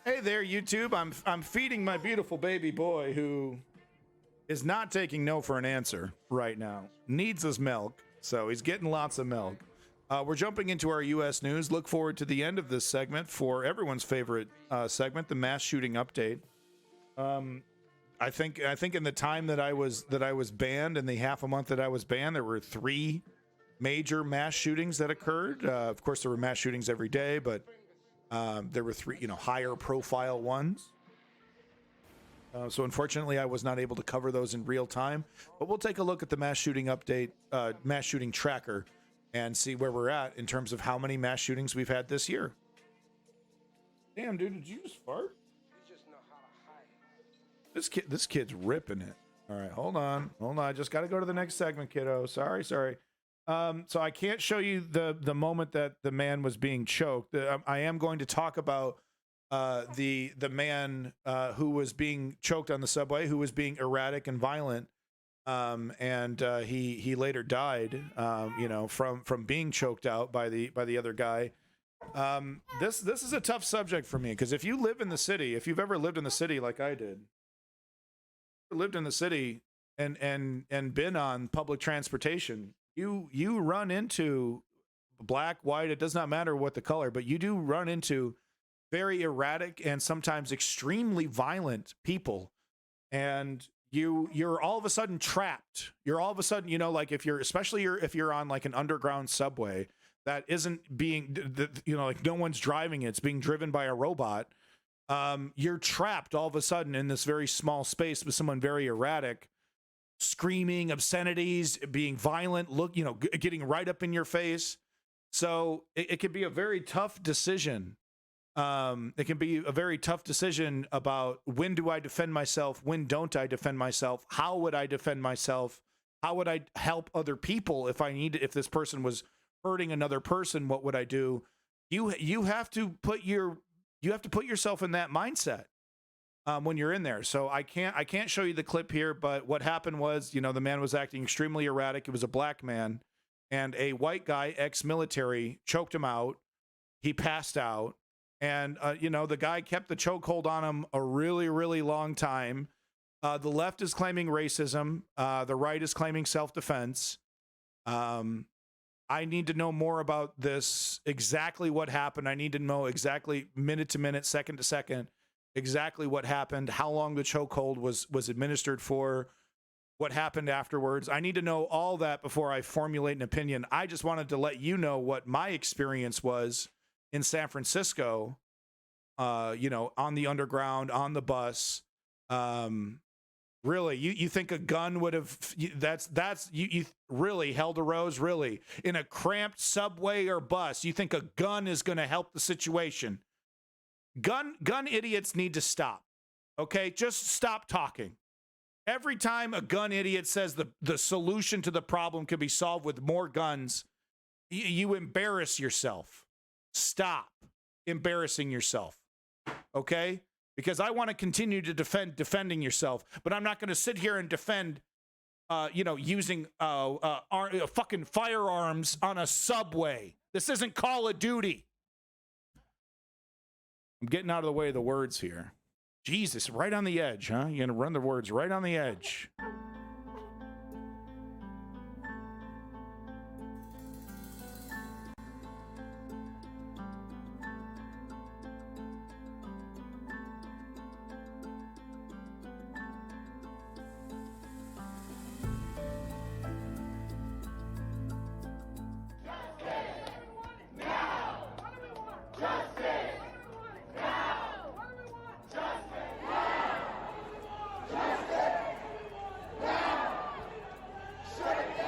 Hey there, YouTube. I'm feeding my beautiful baby boy who is not taking no for an answer right now. Needs his milk, so he's getting lots of milk. We're jumping into our U.S. news. Look forward to the end of this segment for everyone's favorite segment, the mass shooting update. I think in the time that I was banned, in the half a month that I was banned, there were 3 major mass shootings that occurred. Of course, there were mass shootings every day, but there were 3, higher profile ones. So unfortunately, I was not able to cover those in real time. But we'll take a look at the mass shooting update, mass shooting tracker, and see where we're at in terms of how many mass shootings we've had this year. Damn, dude, did you just fart? You just know how to hide. This kid's ripping it. All right, hold on. I just got to go to the next segment, kiddo. Sorry. So I can't show you the moment that the man was being choked. I am going to talk about the man who was being choked on the subway, who was being erratic and violent, and he later died. From being choked out by the other guy. This is a tough subject for me, because if you live in the city, if you've ever lived in the city like I did, lived in the city and been on public transportation, you run into black, white, it does not matter what the color, but you do run into very erratic and sometimes extremely violent people, and you're all of a sudden trapped. You're all of a sudden, like if you're on like an underground subway that isn't being, like no one's driving it, it's being driven by a robot. You're trapped all of a sudden in this very small space with someone very erratic, screaming obscenities, being violent, getting right up in your face. So it can be a very tough decision. It can be a very tough decision about, when do I defend myself? When don't I defend myself? How would I defend myself? How would I help other people if this person was hurting another person? What would I do? You have to put yourself in that mindset when you're in there. So I can't show you the clip here, but what happened was, the man was acting extremely erratic. It was a black man, and a white guy, ex-military, choked him out. He passed out. And, the guy kept the chokehold on him a really, really long time. The left is claiming racism. The right is claiming self-defense. I need to know more about this, exactly what happened. I need to know exactly, minute to minute, second to second, exactly what happened, how long the chokehold was administered for, what happened afterwards. I need to know all that before I formulate an opinion. I just wanted to let you know what my experience was in San Francisco, on the underground, on the bus. Really, you think a gun would have, you really, Helder Rose, really, in a cramped subway or bus, you think a gun is going to help the situation? Gun idiots need to stop. Okay, just stop talking. Every time a gun idiot says the solution to the problem can be solved with more guns, you embarrass yourself. Stop embarrassing yourself, okay? Because I want to continue to defending yourself, but I'm not going to sit here and defend, using fucking firearms on a subway. This isn't Call of Duty. I'm getting out of the way of the words here. Jesus, right on the edge, huh? You're going to run the words right on the edge.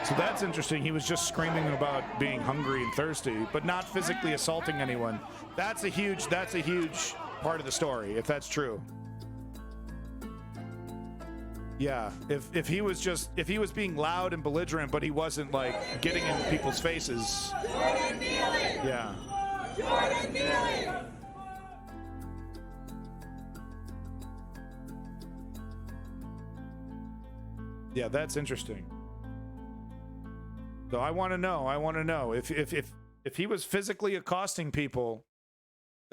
So that's interesting. He was just screaming about being hungry and thirsty, but not physically assaulting anyone. That's a huge part of the story, if that's true. Yeah, if he was being loud and belligerent, but he wasn't like getting in people's faces. Jordan Neely! Yeah. Jordan Neely! Yeah, that's interesting. So I want to know if he was physically accosting people,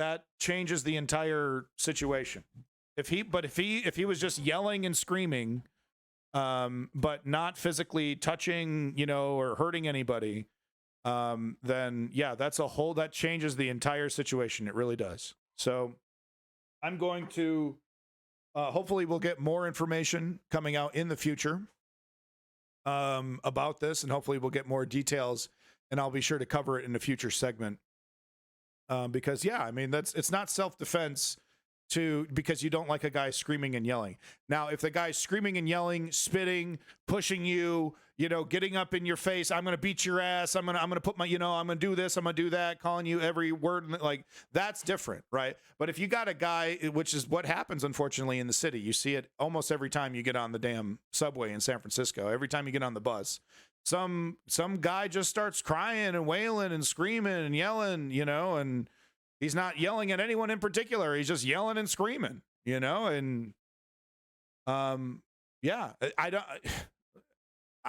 that changes the entire situation. If he was just yelling and screaming, but not physically touching, or hurting anybody, then yeah, that changes the entire situation. It really does. So I'm going to, hopefully we'll get more information coming out in the future, about this, and hopefully we'll get more details, and I'll be sure to cover it in a future segment. Because yeah, I mean, it's not self-defense because you don't like a guy screaming and yelling. Now, if the guy's screaming and yelling, spitting, pushing you, getting up in your face, I'm going to beat your ass, I'm going to put my, I'm going to do this, I'm going to do that, calling you every word, like, that's different, right? But if you got a guy, which is what happens, unfortunately, in the city, you see it almost every time you get on the damn subway in San Francisco, every time you get on the bus, some guy just starts crying and wailing and screaming and yelling, and he's not yelling at anyone in particular. He's just yelling and screaming, and yeah,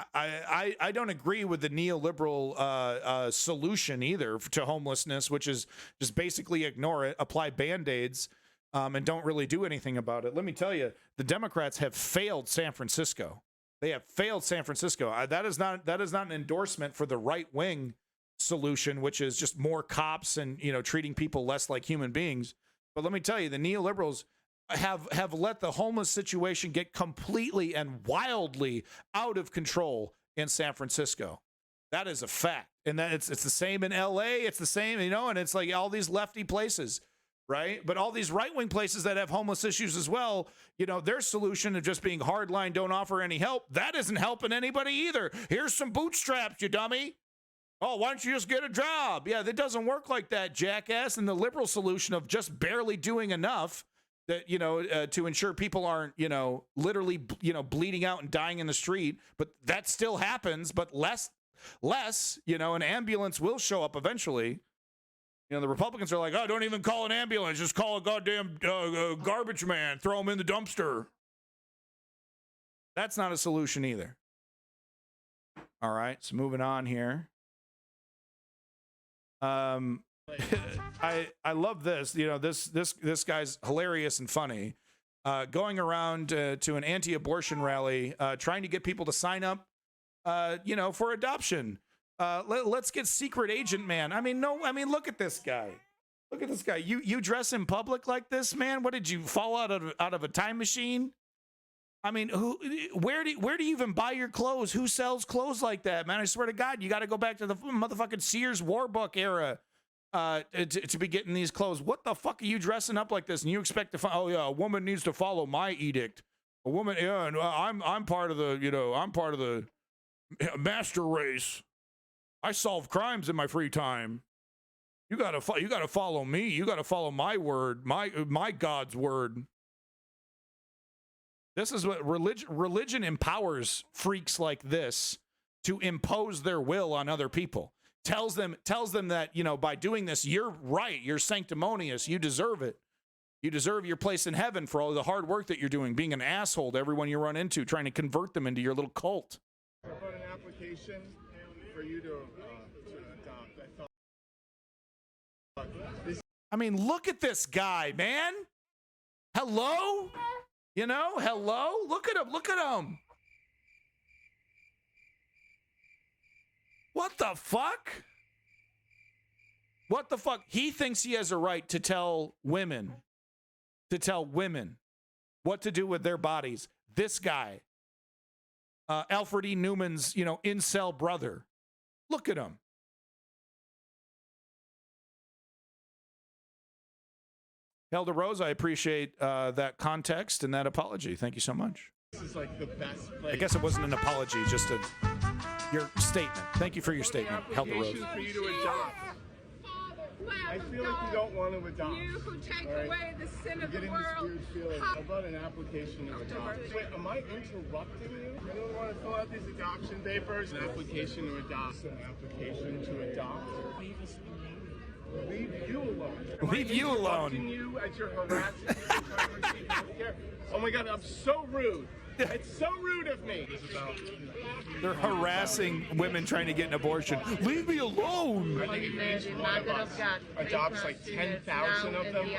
I don't agree with the neoliberal solution either to homelessness, which is just basically ignore it, apply Band-Aids, and don't really do anything about it. Let me tell you, the Democrats have failed San Francisco. They have failed San Francisco. That is not an endorsement for the right wing solution, which is just more cops and treating people less like human beings. But let me tell you, the neoliberals have let the homeless situation get completely and wildly out of control in San Francisco. That is a fact. And that it's the same in LA, it's the same, and it's like all these lefty places, right? But all these right-wing places that have homeless issues as well, their solution of just being hardline, don't offer any help, that isn't helping anybody either. Here's some bootstraps, you dummy. Oh, why don't you just get a job? Yeah, that doesn't work like that, jackass. And the liberal solution of just barely doing enough that, to ensure people aren't, literally, bleeding out and dying in the street. But that still happens, but less, an ambulance will show up eventually. The Republicans are like, oh, don't even call an ambulance. Just call a goddamn garbage man. Throw him in the dumpster. That's not a solution either. All right, so moving on here. I love this. This guy's hilarious and funny. Going around to an anti-abortion rally, trying to get people to sign up, for adoption. Let's get secret agent man. Look at this guy. Look at this guy. You dress in public like this, man? What did you fall out of a time machine? Where do you even buy your clothes? Who sells clothes like that, man? I swear to God, you got to go back to the motherfucking Sears Warbook era to be getting these clothes. What the fuck are you dressing up like this? And you expect to oh yeah, a woman needs to follow my edict. A woman, yeah, and I'm part of the master race. I solve crimes in my free time. You gotta follow me. You gotta follow my word, my God's word. This is what religion empowers freaks like this to impose their will on other people. Tells them that, by doing this, you're right, you're sanctimonious, you deserve it. You deserve your place in heaven for all the hard work that you're doing, being an asshole to everyone you run into, trying to convert them into your little cult. About an application for you to adopt. Look at this guy, man. Hello? Hello? Look at him. What the fuck? What the fuck? He thinks he has a right to tell women what to do with their bodies. This guy, Alfred E. Newman's, incel brother. Look at him. Helder Rose, I appreciate that context and that apology. Thank you so much. This is like the best place. I guess it wasn't an apology, just your statement. Thank you for your statement, Helder Rose. For you to adopt. I feel like you don't want to adopt. You who take away the sin of the Getting world. this weird feeling about an application to adopt. Wait, am I interrupting you? Anyone want to fill out these adoption papers? An application to adopt. An application to adopt. leave you alone. Leave you alone. Interrupting you as you're harassing me, trying to receive healthcare. Oh my God, I'm so rude. It's so rude of me. They're harassing women trying to get an abortion. Leave me alone. I think if adopts like 10,000 of them,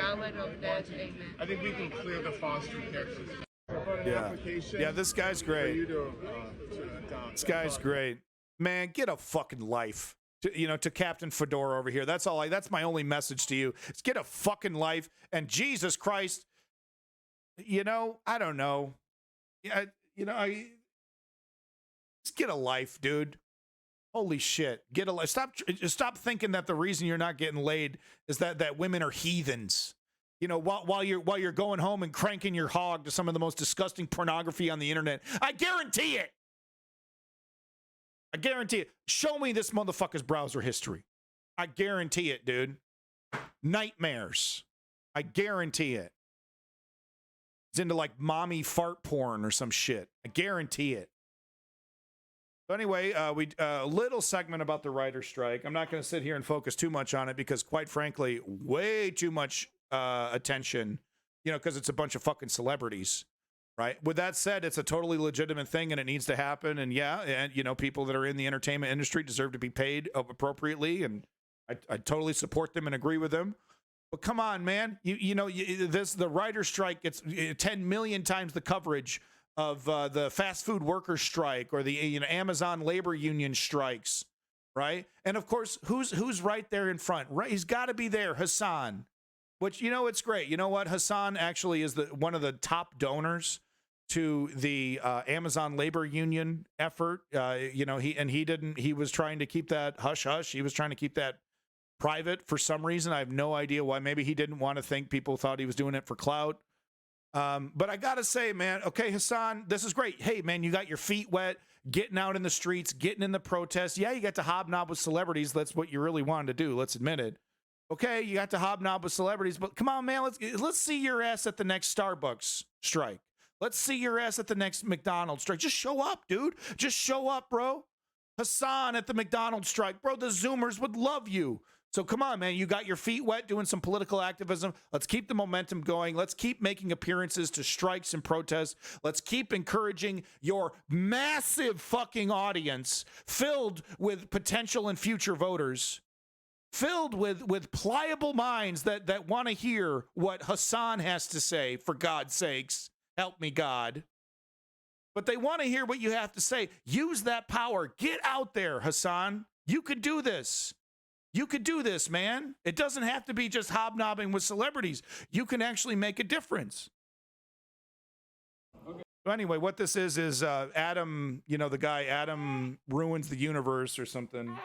I think we can clear the foster care system. Yeah, this guy's For great. you to adopt. This guy's great. Man, get a fucking life. To Captain Fedora over here. That's all. That's my only message to you. Is get a fucking life. And Jesus Christ, I don't know. Yeah, just get a life, dude. Holy shit, get a life. Stop thinking that the reason you're not getting laid is that women are heathens. While you're going home and cranking your hog to some of the most disgusting pornography on the internet. I guarantee it. I guarantee it. Show me this motherfucker's browser history. I guarantee it, dude. Nightmares. I guarantee it. It's into like mommy fart porn or some shit. I guarantee it. So anyway, a little segment about the writer's strike. I'm not going to sit here and focus too much on it because, quite frankly, way too much attention, because it's a bunch of fucking celebrities, right? With that said, it's a totally legitimate thing and it needs to happen. And people that are in the entertainment industry deserve to be paid appropriately. And I totally support them and agree with them. But come on, man. The writer's strike gets 10 million times the coverage of the fast food workers strike or the Amazon labor union strikes, right? And of course, who's right there in front? Right, he's got to be there, Hassan. Which it's great. You know what? Hassan actually is one of the top donors to the Amazon labor union effort. He was trying to keep that hush hush. He was trying to keep that private for some reason. I have no idea why. Maybe he didn't want to think people thought he was doing it for clout. But I gotta say, man, okay, Hassan, this is great. Hey, man, you got your feet wet, getting out in the streets, getting in the protests. Yeah, you got to hobnob with celebrities. That's what you really wanted to do. Let's admit it. Okay, you got to hobnob with celebrities, but come on, man, let's see your ass at the next Starbucks strike. Let's see your ass at the next McDonald's strike. Just show up, dude. Just show up, bro. Hassan at the McDonald's strike, bro. The Zoomers would love you. So come on, man. You got your feet wet doing some political activism. Let's keep the momentum going. Let's keep making appearances to strikes and protests. Let's keep encouraging your massive fucking audience filled with potential and future voters, filled with pliable minds that want to hear what Hassan has to say, for God's sakes. Help me, God. But they want to hear what you have to say. Use that power. Get out there, Hassan. You could do this. You could do this, man. It doesn't have to be just hobnobbing with celebrities. You can actually make a difference. Okay. So anyway, what this is Adam, the guy Adam Ruins the Universe or something,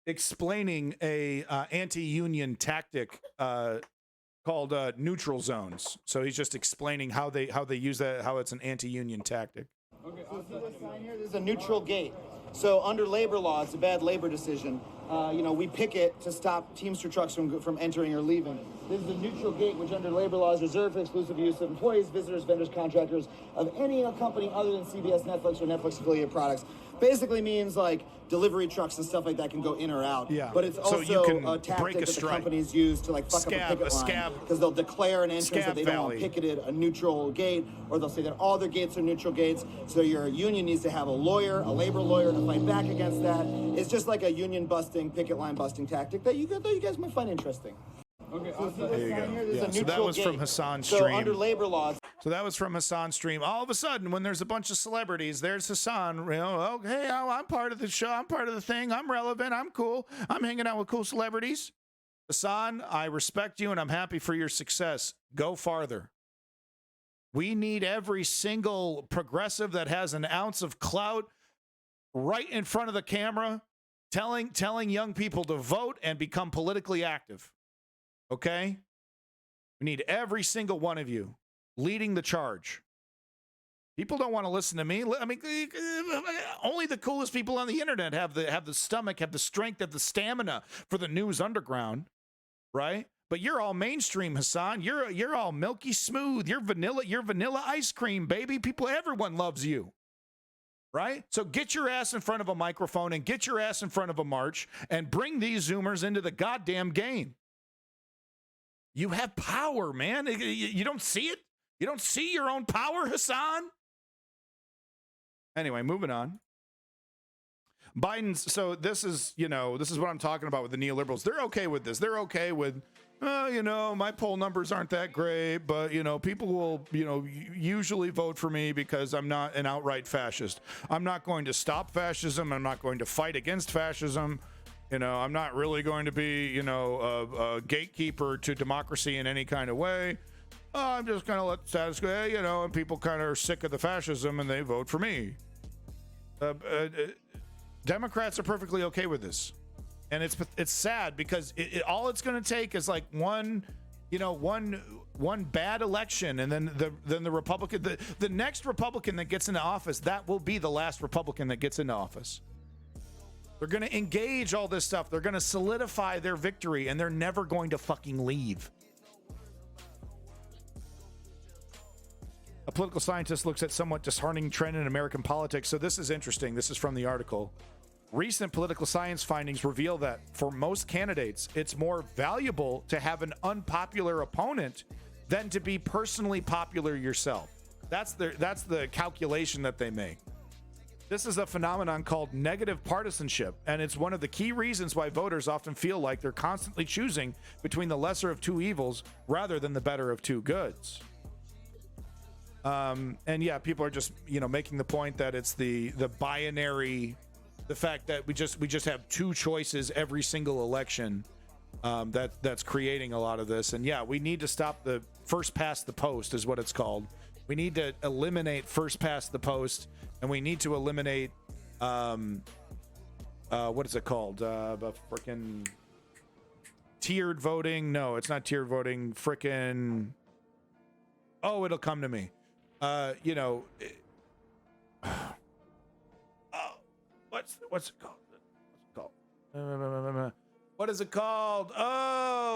explaining a anti-union tactic called neutral zones. So he's just explaining how they use that, how it's an anti-union tactic. Okay. So see this sign here? This is a neutral gate. So under labor law, it's a bad labor decision. We picket to stop Teamster trucks from entering or leaving. This is a neutral gate, which under labor law is reserved for exclusive use of employees, visitors, vendors, contractors of any company other than CBS, Netflix, or Netflix affiliated products. Basically means like delivery trucks and stuff like that can go in or out. Yeah. But it's So you also can a tactic break a that the strike. companies use to like fuck up a picket line. Because they'll declare an entrance that they don't want picketed a neutral gate, or they'll say that all their gates are neutral gates. So your union needs to have a lawyer, a labor lawyer, to fight back against that. It's just like a union busting, picket line busting tactic that you guys might find interesting. Okay, There you go. Yeah, so that neutral was from gate. Hassan's So stream. under labor laws. So that was from Hassan's stream. All of a sudden, when there's a bunch of celebrities, there's Hassan. Okay, I'm part of the show. I'm part of the thing. I'm relevant. I'm cool. I'm hanging out with cool celebrities. Hassan, I respect you, and I'm happy for your success. Go farther. We need every single progressive that has an ounce of clout right in front of the camera, telling young people to vote and become politically active. Okay? We need every single one of you leading the charge. People don't want to listen to me. I mean, only the coolest people on the internet have the stomach, have the strength, have the stamina for the news underground, right? But you're all mainstream, Hassan. You're all milky smooth. You're vanilla ice cream, baby. Everyone loves you. right? So get your ass in front of a microphone and get your ass in front of a march and bring these Zoomers into the goddamn game. You have power, man. You don't see it? You don't see your own power, Hassan? Anyway, moving on. Biden's, so this is what I'm talking about with the neoliberals. They're okay with this. They're okay with, my poll numbers aren't that great, but, people will, usually vote for me because I'm not an outright fascist. I'm not going to stop fascism. I'm not going to fight against fascism. I'm not really going to be, a gatekeeper to democracy in any kind of way. I'm just going to let status quo, and people kind of are sick of the fascism and they vote for me. Democrats are perfectly okay with this. And it's sad because all it's going to take is like one bad election, and then the Republican, the next Republican that gets into office, that will be the last Republican that gets into office. They're going to engage all this stuff. They're going to solidify their victory, and they're never going to fucking leave. A political scientist looks at somewhat disheartening trend in American politics. So this is interesting. This is from the article. Recent political science findings reveal that for most candidates, it's more valuable to have an unpopular opponent than to be personally popular yourself. That's the calculation that they make. This is a phenomenon called negative partisanship, and it's one of the key reasons why voters often feel like they're constantly choosing between the lesser of two evils rather than the better of two goods. And yeah, people are just, making the point that it's the binary, the fact that we just have two choices every single election, that's creating a lot of this. And yeah, we need to stop the first past the post is what it's called. We need to eliminate first past the post, and we need to eliminate what is it called? Frickin' tiered voting. No, it's not tiered voting. Frickin' it'll come to me. What's it called? What is it called?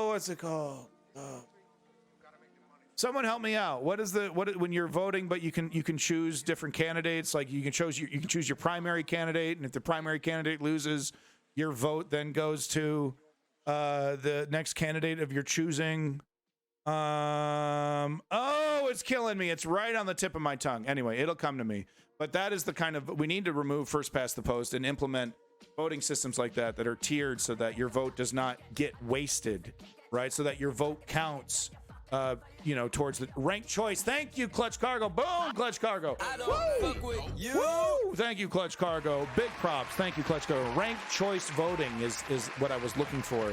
What's it called? Someone help me out. When you're voting, but you can choose different candidates. Like you can choose your primary candidate, and if the primary candidate loses, your vote then goes to the next candidate of your choosing. It's killing me. It's right on the tip of my tongue. Anyway, it'll come to me. But that is the kind of, we need to remove first past the post and implement voting systems like that are tiered so that your vote does not get wasted, right? So that your vote counts, towards the ranked choice. Thank you, Clutch Cargo. Boom, Clutch Cargo. I don't fuck with you. Woo! Thank you, Clutch Cargo. Big props. Thank you, Clutch Cargo. Ranked choice voting is what I was looking for.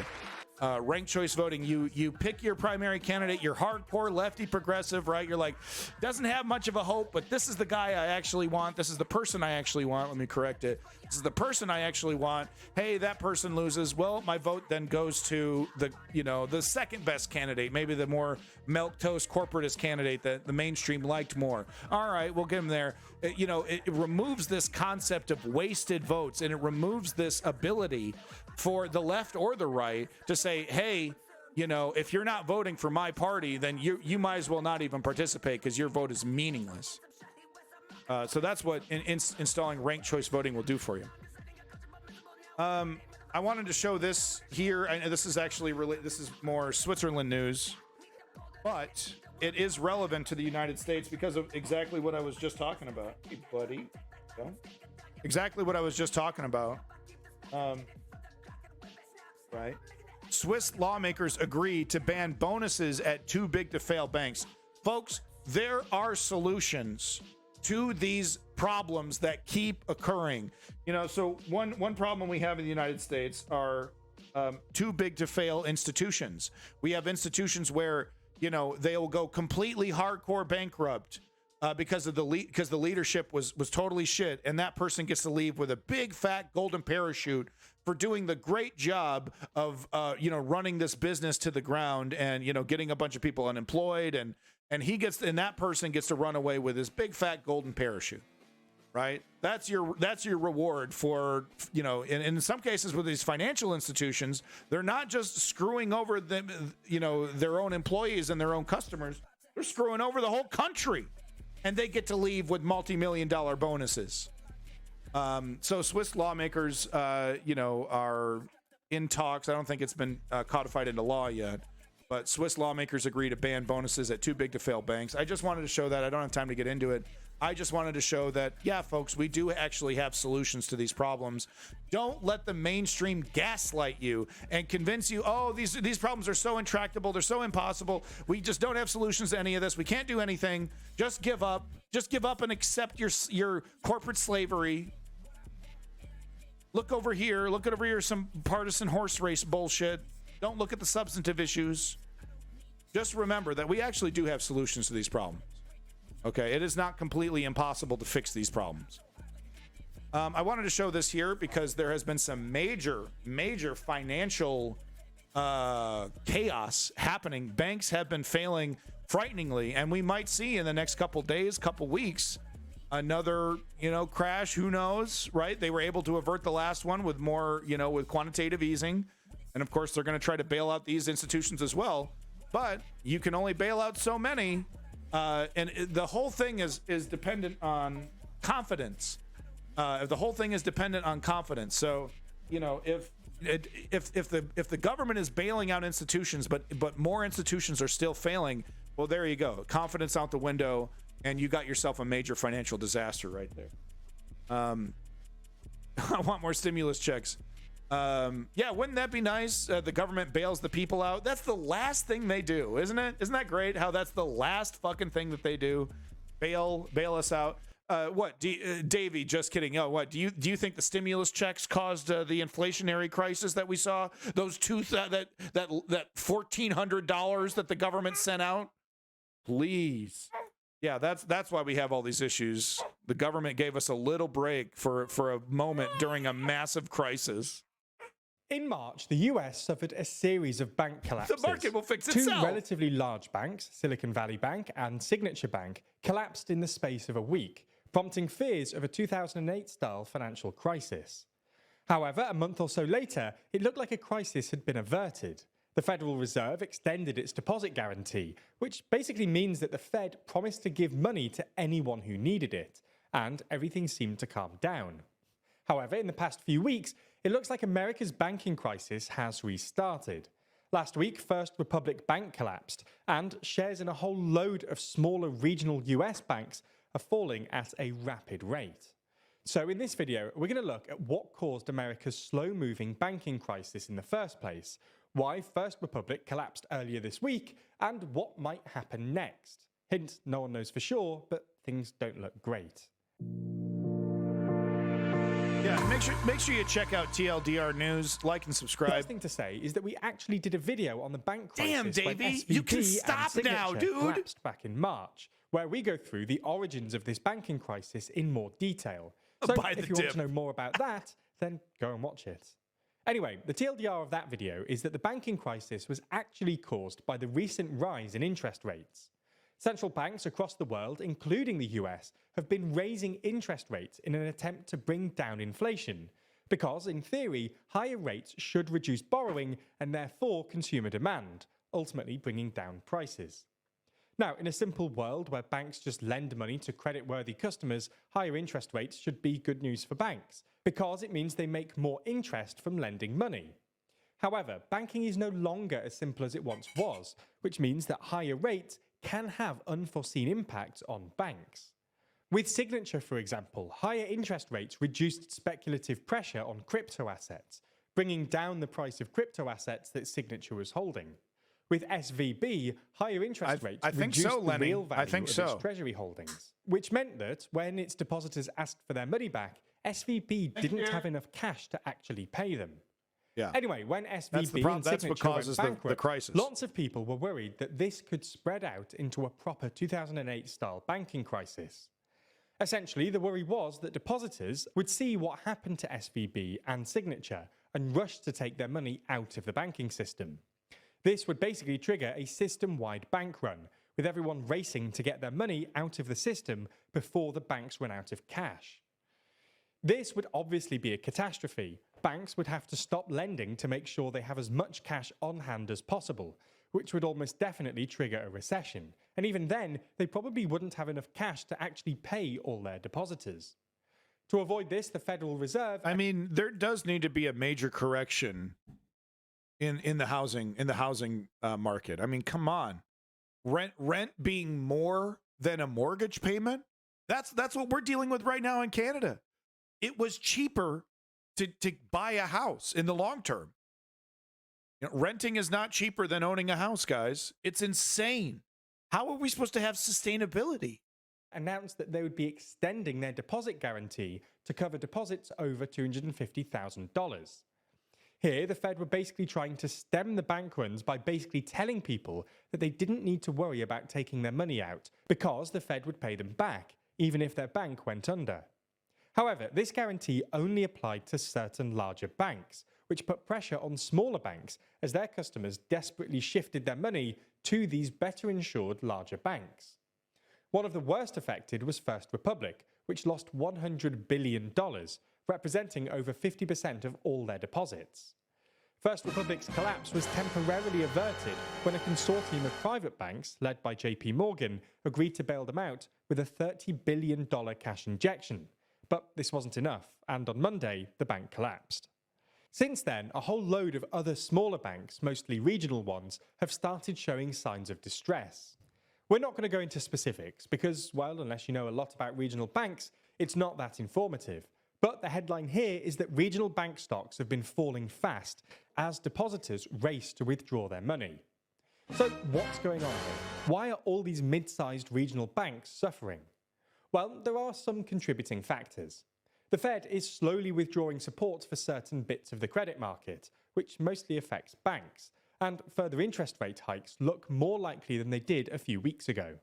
Ranked choice voting, you pick your primary candidate, you're hardcore lefty progressive, right? You're like, doesn't have much of a hope, but this is the guy I actually want. This is the person I actually want. Let me correct it. This is the person I actually want. Hey, that person loses. Well, my vote then goes to the second best candidate, maybe the more milquetoast corporatist candidate that the mainstream liked more. All right, we'll get him there. It removes this concept of wasted votes, and it removes this ability for the left or the right to say, hey, if you're not voting for my party, then you might as well not even participate because your vote is meaningless. So that's what installing ranked choice voting will do for you. I wanted to show this here. I know this is actually this is more Switzerland news, but it is relevant to the United States because of exactly what I was just talking about. Hey, buddy. Exactly what I was just talking about. Right. Swiss lawmakers agree to ban bonuses at too big to fail banks. Folks, there are solutions to these problems that keep occurring. So one problem we have in the United States are too big to fail institutions. We have institutions where, they will go completely hardcore bankrupt because the leadership was totally shit, and that person gets to leave with a big fat golden parachute for doing the great job of running this business to the ground and getting a bunch of people unemployed, and that person gets to run away with his big fat golden parachute, right? That's your reward for in some cases with these financial institutions, they're not just screwing over them, their own employees and their own customers, they're screwing over the whole country, and they get to leave with multi-million-dollar bonuses. So Swiss lawmakers, are in talks. I don't think it's been codified into law yet, but Swiss lawmakers agree to ban bonuses at too big to fail banks. I just wanted to show that. I don't have time to get into it. I just wanted to show that, yeah, folks, we do actually have solutions to these problems. Don't let the mainstream gaslight you and convince you, oh, these problems are so intractable, they're so impossible. We just don't have solutions to any of this. We can't do anything. Just give up. Just give up and accept your corporate slavery. Look over here. Look over here, some partisan horse race bullshit. Don't look at the substantive issues. Just remember that we actually do have solutions to these problems. Okay, it is not completely impossible to fix these problems. I wanted to show this here because there has been some major financial chaos happening. Banks have been failing frighteningly, and we might see in the next couple days, couple weeks, another, crash. Who knows, right? They were able to avert the last one with more, with quantitative easing. And of course, they're going to try to bail out these institutions as well. But you can only bail out so many. The whole thing is dependent on confidence. The whole thing is dependent on confidence. So, if the government is bailing out institutions, but more institutions are still failing, well, there you go. Confidence out the window, and you got yourself a major financial disaster right there. I want more stimulus checks. Yeah, wouldn't that be nice? The government bails the people out. That's the last thing they do, isn't it? Isn't that great how that's the last fucking thing that they do? Bail us out. Davey, just kidding. Oh, what do you think the stimulus checks caused the inflationary crisis that we saw? Those that $1,400 that the government sent out? Please. Yeah, that's why we have all these issues. The government gave us a little break for a moment during a massive crisis. In March, the US suffered a series of bank collapses. The market will fix itself. Two relatively large banks, Silicon Valley Bank and Signature Bank, collapsed in the space of a week, prompting fears of a 2008-style financial crisis. However, a month or so later, it looked like a crisis had been averted. The Federal Reserve extended its deposit guarantee, which basically means that the Fed promised to give money to anyone who needed it, and everything seemed to calm down. However, in the past few weeks, it looks like America's banking crisis has restarted. Last week, First Republic Bank collapsed, and shares in a whole load of smaller regional US banks are falling at a rapid rate. So in this video, we're going to look at what caused America's slow-moving banking crisis in the first place, why First Republic collapsed earlier this week, and what might happen next. Hint, no one knows for sure, but things don't look great. Yeah, make sure you check out TLDR News, like and subscribe. First thing to say is that we actually did a video on the bank crisis. Damn, Davey, when SVB you can stop and now, Signature dude. Collapsed back in March, where we go through the origins of this banking crisis in more detail. So if you want to know more about that, then go and watch it. Anyway, the TLDR of that video is that the banking crisis was actually caused by the recent rise in interest rates. Central banks across the world, including the US, have been raising interest rates in an attempt to bring down inflation, because, in theory, higher rates should reduce borrowing and therefore consumer demand, ultimately bringing down prices. Now, in a simple world where banks just lend money to credit-worthy customers, higher interest rates should be good news for banks, because it means they make more interest from lending money. However, banking is no longer as simple as it once was, which means that higher rates can have unforeseen impacts on banks. With Signature, for example, higher interest rates reduced speculative pressure on crypto assets, bringing down the price of crypto assets that Signature was holding. With SVB, higher interest rates reduced the real value of its treasury holdings, which meant that when its depositors asked for their money back, SVB didn't have enough cash to actually pay them. Yeah. Anyway, when SVB and Signature went bankrupt, the crisis. Lots of people were worried that this could spread out into a proper 2008-style banking crisis. Essentially, the worry was that depositors would see what happened to SVB and Signature and rush to take their money out of the banking system. This would basically trigger a system-wide bank run, with everyone racing to get their money out of the system before the banks run out of cash. This would obviously be a catastrophe. Banks would have to stop lending to make sure they have as much cash on hand as possible, which would almost definitely trigger a recession. And even then, they probably wouldn't have enough cash to actually pay all their depositors. To avoid this, the Federal Reserve... I mean, there does need to be a major correction in the housing market. I mean, come on. Rent being more than a mortgage payment? That's what we're dealing with right now in Canada. It was cheaper to buy a house in the long term. You know, renting is not cheaper than owning a house, guys. It's insane. How are we supposed to have sustainability? Announced that they would be extending their deposit guarantee to cover deposits over $250,000. Here, the Fed were basically trying to stem the bank runs by basically telling people that they didn't need to worry about taking their money out because the Fed would pay them back, even if their bank went under. However, this guarantee only applied to certain larger banks, which put pressure on smaller banks as their customers desperately shifted their money to these better insured larger banks. One of the worst affected was First Republic, which lost $100 billion, representing over 50% of all their deposits. First Republic's collapse was temporarily averted when a consortium of private banks, led by JP Morgan, agreed to bail them out with a $30 billion cash injection. But this wasn't enough, and on Monday, the bank collapsed. Since then, a whole load of other smaller banks, mostly regional ones, have started showing signs of distress. We're not going to go into specifics because, well, unless you know a lot about regional banks, it's not that informative. But the headline here is that regional bank stocks have been falling fast as depositors race to withdraw their money. So what's going on here? Why are all these mid-sized regional banks suffering? Well, there are some contributing factors. The Fed is slowly withdrawing support for certain bits of the credit market, which mostly affects banks, and further interest rate hikes look more likely than they did a few weeks ago.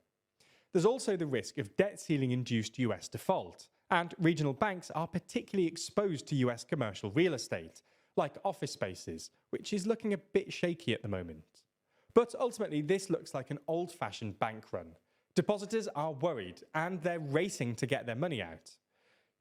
There's also the risk of debt ceiling-induced US default, and regional banks are particularly exposed to US commercial real estate, like office spaces, which is looking a bit shaky at the moment. But ultimately, this looks like an old-fashioned bank run. Depositors are worried, and they're racing to get their money out.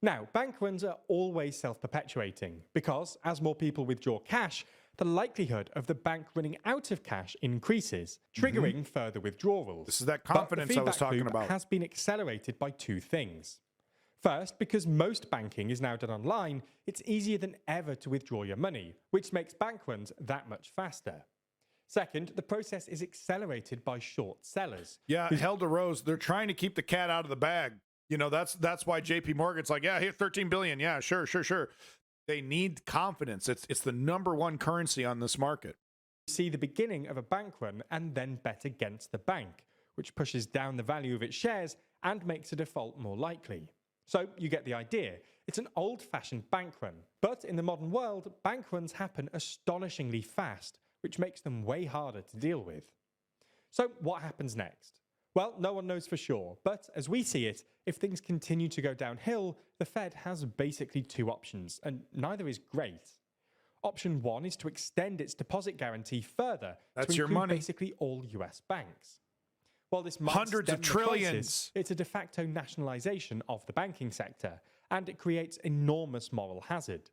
Now, bank runs are always self-perpetuating, because as more people withdraw cash, the likelihood of the bank running out of cash increases, triggering further withdrawals. This is that confidence I was talking about. Has been accelerated by two things. First, because most banking is now done online, it's easier than ever to withdraw your money, which makes bank runs that much faster. Second, the process is accelerated by short sellers. Yeah, Helder Rose, they're trying to keep the cat out of the bag. You know, that's why JP Morgan's like, yeah, here's 13 billion. Yeah, sure. They need confidence. It's the number one currency on this market. See the beginning of a bank run and then bet against the bank, which pushes down the value of its shares and makes a default more likely. So you get the idea. It's an old-fashioned bank run. But in the modern world, bank runs happen astonishingly fast, which makes them way harder to deal with. So what happens next? Well, no one knows for sure, but as we see it, if things continue to go downhill, the Fed has basically two options, and neither is great. Option one is to extend its deposit guarantee further to include money. basically all US banks. While this might Hundreds of stem the trillions. crisis, it's a de facto nationalization of the banking sector, and it creates enormous moral hazard.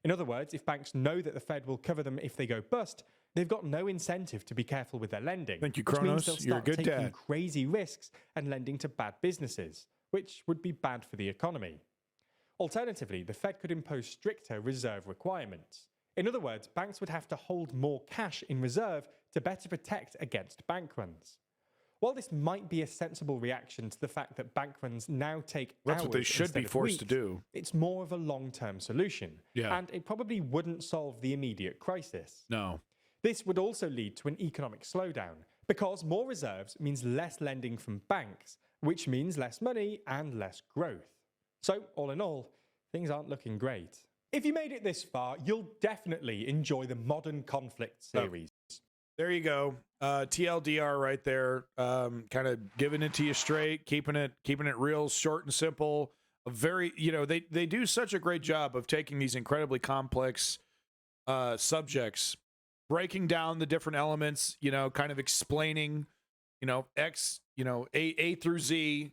In other words, if banks know that the Fed will cover them if they go bust, they've got no incentive to be careful with their lending. Thank you, which means Kronos. they'll You're a start good taking dad. crazy risks and lending to bad businesses, which would be bad for the economy. Alternatively, the Fed could impose stricter reserve requirements. In other words, banks would have to hold more cash in reserve to better protect against bank runs. While this might be a sensible reaction to the fact that bank runs now take That's hours what they should instead be of forced to weeks, do. it's more of a long-term solution, Yeah. and it probably wouldn't solve the immediate crisis. No. This would also lead to an economic slowdown, because more reserves means less lending from banks, which means less money and less growth. So, all in all, things aren't looking great. If you made it this far, you'll definitely enjoy the Modern Conflict series. There you go. TLDR right there. Kind of giving it to you straight, keeping it real short and simple. A very, they do such a great job of taking these incredibly complex subjects, breaking down the different elements, kind of explaining, X, A through Z.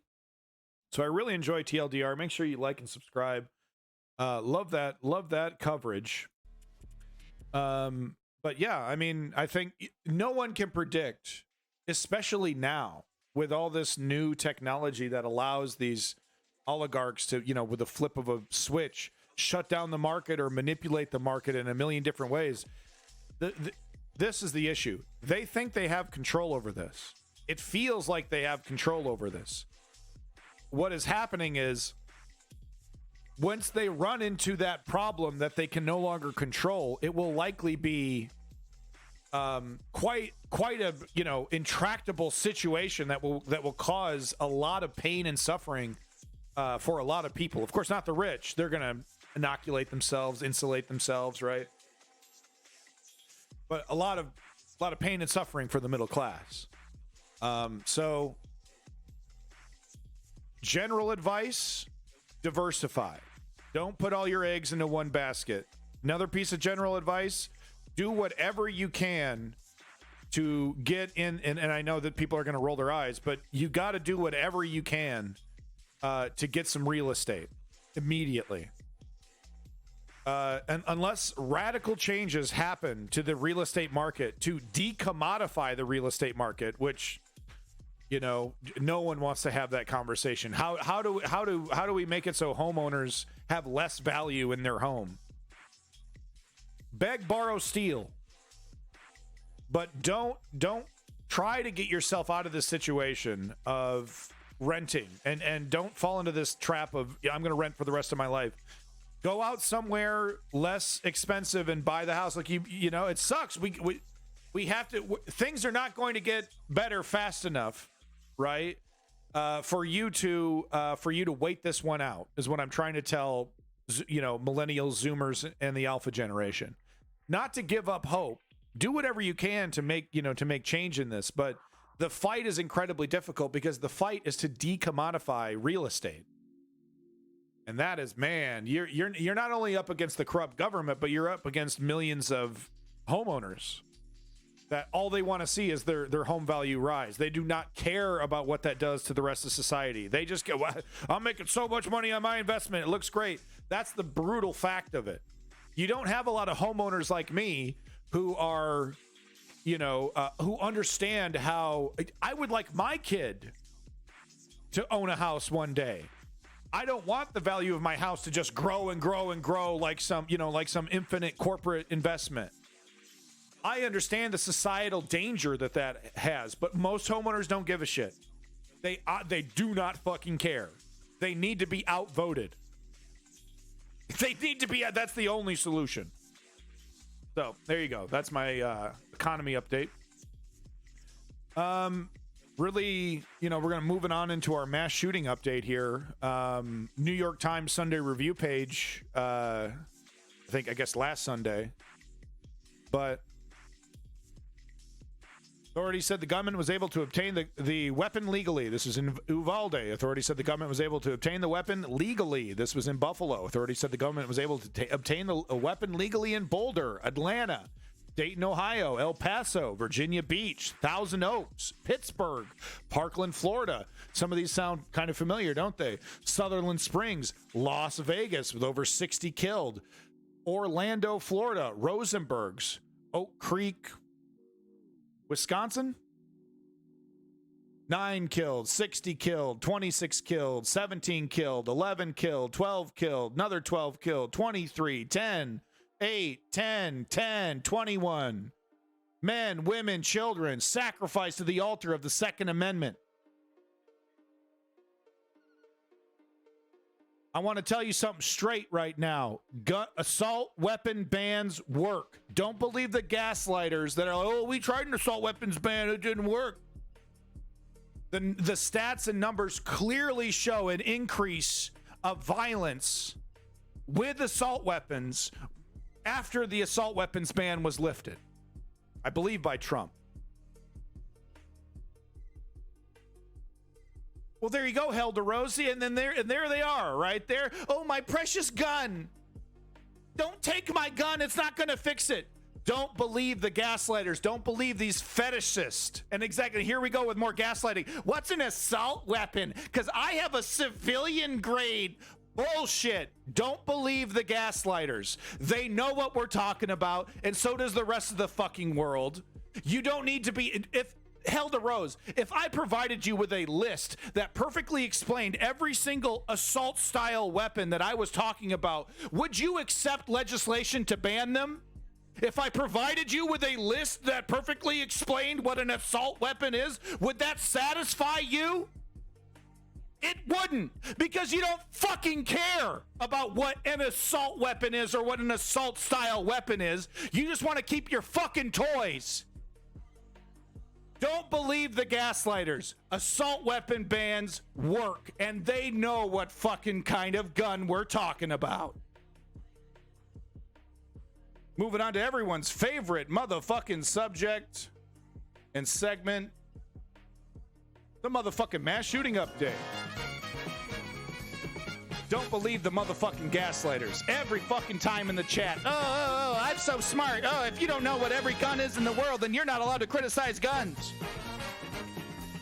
So I really enjoy TLDR. Make sure you like and subscribe. Love that coverage. But yeah, I mean, I think no one can predict, especially now with all this new technology that allows these oligarchs to, with a flip of a switch, shut down the market or manipulate the market in a million different ways. This is the issue. They think they have control over this. It feels like they have control over this. What is happening is, once they run into that problem that they can no longer control, it will likely be quite a intractable situation that will cause a lot of pain and suffering for a lot of people. Of course, not the rich. They're going to inoculate themselves, insulate themselves, right? But a lot of pain and suffering for the middle class. So, general advice: diversify. Don't put all your eggs into one basket. Another piece of general advice: do whatever you can to get in. And I know that people are going to roll their eyes, but you got to do whatever you can to get some real estate immediately. And unless radical changes happen to the real estate market to decommodify the real estate market, which, no one wants to have that conversation. How do we make it so homeowners have less value in their home? Beg, borrow, steal. But don't try to get yourself out of this situation of renting, and don't fall into this trap of, I'm going to rent for the rest of my life. Go out somewhere less expensive and buy the house. Like it sucks. We have to. Things are not going to get better fast enough, right? For you to wait this one out is what I'm trying to tell. Millennials, Zoomers, and the Alpha generation, not to give up hope. Do whatever you can to make change in this, but the fight is incredibly difficult because the fight is to decommodify real estate. And that is, man, you're not only up against the corrupt government, but you're up against millions of homeowners that all they want to see is their home value rise. They do not care about what that does to the rest of society. They just go, I'm making so much money on my investment. It looks great. That's the brutal fact of it. You don't have a lot of homeowners like me who are, who understand how I would like my kid to own a house one day. I don't want the value of my house to just grow and grow and grow like some infinite corporate investment. I understand the societal danger that has, but most homeowners don't give a shit. They do not fucking care. They need to be outvoted. They need to be. That's the only solution. So there you go. That's my economy update. Really, we're going to move it on into our mass shooting update here. New York Times Sunday Review page, I guess last Sunday. But authorities said the gunman was able to obtain the weapon legally. This is in Uvalde. Authorities said the government was able to obtain the weapon legally. This was in Buffalo. Authorities said the government was able to obtain a weapon legally in Boulder, Atlanta, Dayton, Ohio, El Paso, Virginia Beach, Thousand Oaks, Pittsburgh, Parkland, Florida. Some of these sound kind of familiar, don't they? Sutherland Springs, Las Vegas with over 60 killed. Orlando, Florida, Rosenbergs, Oak Creek, Wisconsin, 9 killed, 60 killed, 26 killed, 17 killed, 11 killed, 12 killed, another 12 killed, 23, 10, 8, 10, 10, 21. Men, women, children sacrificed to the altar of the Second Amendment. I want to tell you something straight right now. Assault weapon bans work. Don't believe the gaslighters that are like, oh, we tried an assault weapons ban, it didn't work. The stats and numbers clearly show an increase of violence with assault weapons after the assault weapons ban was lifted. I believe by Trump. Well, there you go, Helder Rosie, and then there they are, right there. Oh, my precious gun. Don't take my gun. It's not going to fix it. Don't believe the gaslighters. Don't believe these fetishists. And exactly, here we go with more gaslighting. What's an assault weapon? Because I have a civilian grade. Bullshit. Don't believe the gaslighters. They know what we're talking about, and so does the rest of the fucking world. You don't need to be... Helda Rose, if I provided you with a list that perfectly explained every single assault style weapon that I was talking about, would you accept legislation to ban them? If I provided you with a list that perfectly explained what an assault weapon is, would that satisfy you? It wouldn't, because you don't fucking care about what an assault weapon is or what an assault style weapon is. You just want to keep your fucking toys. Don't believe the gaslighters. Assault weapon bans work, and they know what fucking kind of gun we're talking about. Moving on to everyone's favorite motherfucking subject and segment, the motherfucking mass shooting update. Don't believe the motherfucking gaslighters. Every fucking time in the chat. Oh, I'm so smart. Oh, if you don't know what every gun is in the world, then you're not allowed to criticize guns.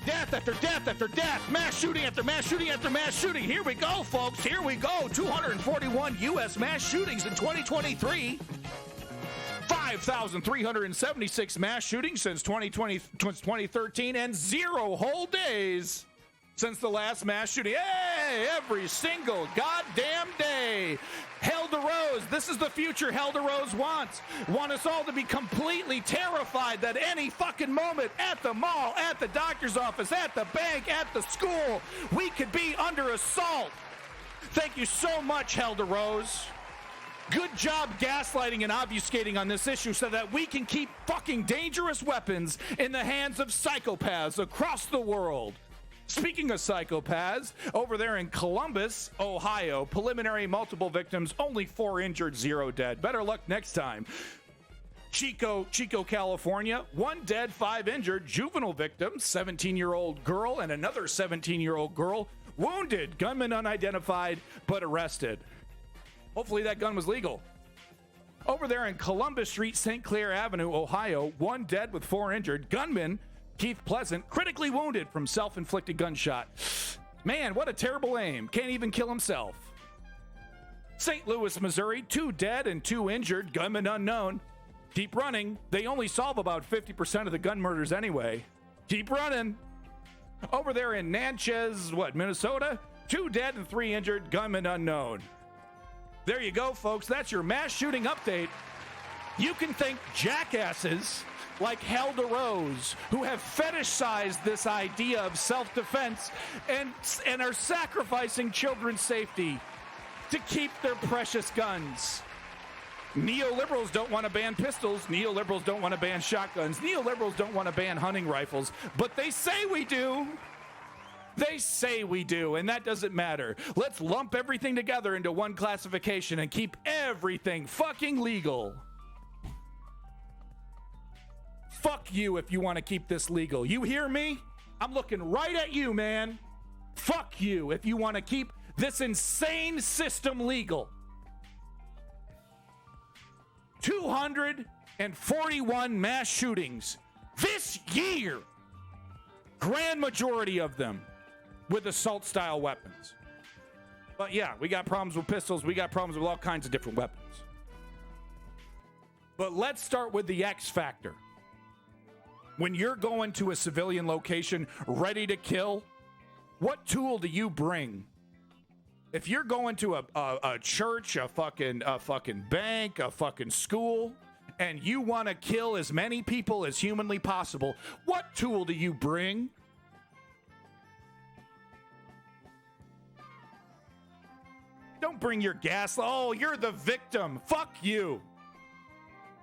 Death after death after death. Mass shooting after mass shooting after mass shooting. Here we go, folks. Here we go. 241 U.S. mass shootings in 2023. 5,376 mass shootings since 2013, and 0 whole days since the last mass shooting. Hey, every single goddamn day. Helda Rose, this is the future Helda Rose wants. Want us all to be completely terrified that any fucking moment at the mall, at the doctor's office, at the bank, at the school, we could be under assault. Thank you so much, Helda Rose. Good job gaslighting and obfuscating on this issue so that we can keep fucking dangerous weapons in the hands of psychopaths across the world. Speaking of psychopaths, over there in Columbus, Ohio, preliminary multiple victims, only 4 injured, 0 dead. Better luck next time. Chico, California, 1 dead, 5 injured, juvenile victims, 17-year-old girl and another 17-year-old girl wounded, gunman unidentified but arrested. Hopefully that gun was legal. Over there in Columbus Street, St. Clair Avenue, Ohio, 1 dead with 4 injured. Gunman, Keith Pleasant, critically wounded from self-inflicted gunshot. Man, what a terrible aim. Can't even kill himself. St. Louis, Missouri, 2 dead and 2 injured. Gunman unknown. Keep running. They only solve about 50% of the gun murders anyway. Keep running. Over there in Natchez, Minnesota, 2 dead and 3 injured. Gunman unknown. There you go, folks. That's your mass shooting update. You can thank jackasses like Helda Rose, who have fetishized this idea of self-defense and are sacrificing children's safety to keep their precious guns. Neoliberals don't want to ban pistols. Neoliberals don't want to ban shotguns. Neoliberals don't want to ban hunting rifles, but they say we do. They say we do, and that doesn't matter. Let's lump everything together into one classification and keep everything fucking legal. Fuck you if you want to keep this legal. You hear me? I'm looking right at you, man. Fuck you if you want to keep this insane system legal. 241 mass shootings this year. Grand majority of them with assault style weapons. But yeah, we got problems with pistols. We got problems with all kinds of different weapons. But let's start with the X factor. When you're going to a civilian location ready to kill, what tool do you bring? If you're going to a church, a fucking bank, a fucking school, and you want to kill as many people as humanly possible, what tool do you bring? Don't bring your gas. Oh, you're the victim. Fuck you.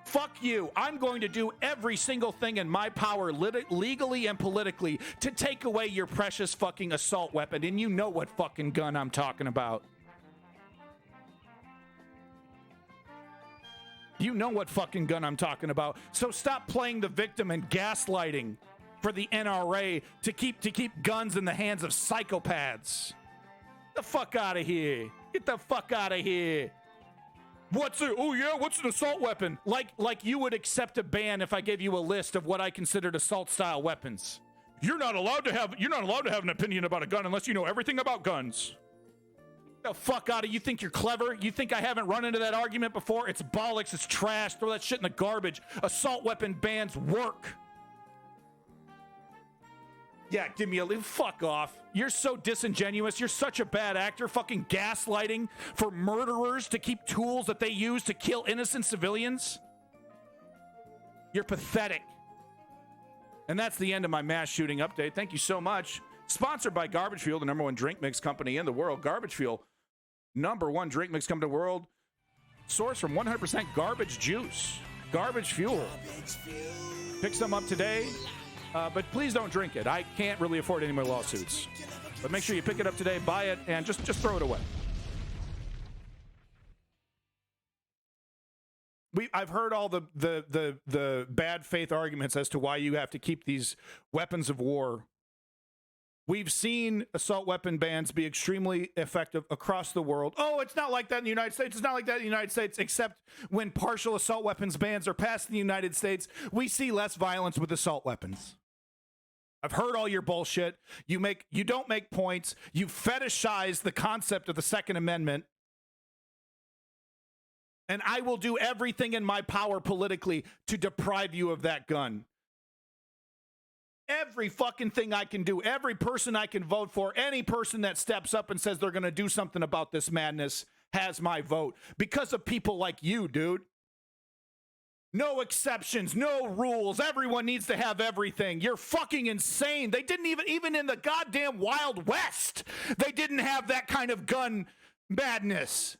Fuck you. I'm going to do every single thing in my power, legally and politically, to take away your precious fucking assault weapon. And you know what fucking gun I'm talking about. You know what fucking gun I'm talking about. So stop playing the victim and gaslighting for the NRA to keep guns in the hands of psychopaths. Get the fuck out of here. Get the fuck out of here. What's an assault weapon? Like you would accept a ban if I gave you a list of what I considered assault style weapons. You're not allowed to have an opinion about a gun unless you know everything about guns. Get the fuck out of you. Think you're clever? You think I haven't run into that argument before? It's bollocks, it's trash. Throw that shit in the garbage. Assault weapon bans work. Yeah, give me a fuck off. You're so disingenuous. You're such a bad actor. Fucking gaslighting for murderers to keep tools that they use to kill innocent civilians. You're pathetic. And that's the end of my mass shooting update. Thank you so much. Sponsored by Garbage Fuel, the #1 drink mix company in the world. Garbage Fuel, #1 drink mix company in the world. Sourced from 100% garbage juice. Garbage Fuel. Pick some up today. But please don't drink it. I can't really afford any more lawsuits. But make sure you pick it up today, buy it, and just throw it away. I've heard all the bad faith arguments as to why you have to keep these weapons of war. We've seen assault weapon bans be extremely effective across the world. Oh, it's not like that in the United States. It's not like that in the United States, except when partial assault weapons bans are passed in the United States, we see less violence with assault weapons. I've heard all your bullshit. You don't make points. You fetishize the concept of the Second Amendment. And I will do everything in my power politically to deprive you of that gun. Every fucking thing I can do, every person I can vote for, any person that steps up and says they're going to do something about this madness has my vote because of people like you, dude. No exceptions, no rules. Everyone needs to have everything. You're fucking insane. They didn't even in the goddamn Wild West, they didn't have that kind of gun madness.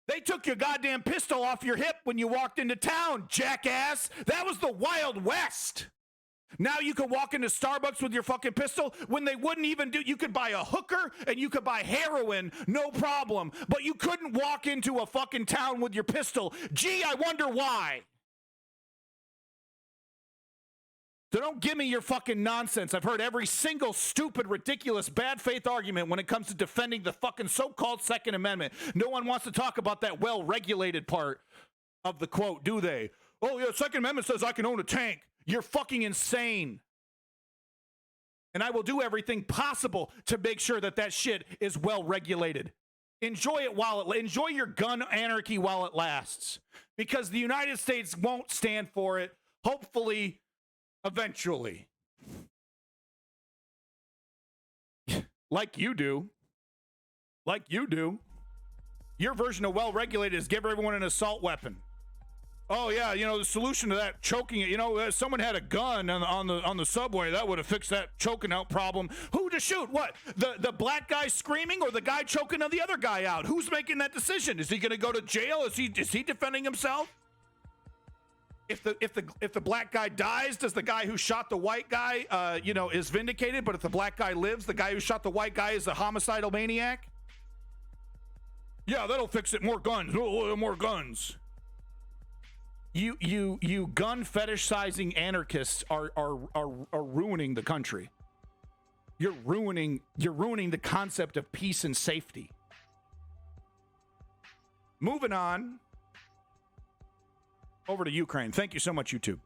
They took your goddamn pistol off your hip when you walked into town, jackass. That was the Wild West. Now you can walk into Starbucks with your fucking pistol when they wouldn't even do. You could buy a hooker and you could buy heroin, no problem. But you couldn't walk into a fucking town with your pistol. Gee, I wonder why. So don't give me your fucking nonsense. I've heard every single stupid, ridiculous, bad faith argument when it comes to defending the fucking so-called Second Amendment. No one wants to talk about that well-regulated part of the quote, do they? Oh, yeah, Second Amendment says I can own a tank. You're fucking insane. And I will do everything possible to make sure that that shit is well-regulated. Enjoy it enjoy your gun anarchy while it lasts. Because the United States won't stand for it. Hopefully, eventually. Like you do. Like you do. Your version of well-regulated is give everyone an assault weapon. Oh yeah, you know the solution to that, choking it. You know, if someone had a gun on the subway, that would have fixed that choking out problem. Who to shoot? What? The black guy screaming or the guy choking the other guy out? Who's making that decision? Is he going to go to jail? Is he defending himself? If the black guy dies, does the guy who shot the white guy, is vindicated? But if the black guy lives, the guy who shot the white guy is a homicidal maniac. Yeah, that'll fix it. More guns. Oh, more guns. You gun fetishizing anarchists are ruining the country. You're ruining the concept of peace and safety. Moving on over to Ukraine. Thank you so much, YouTube.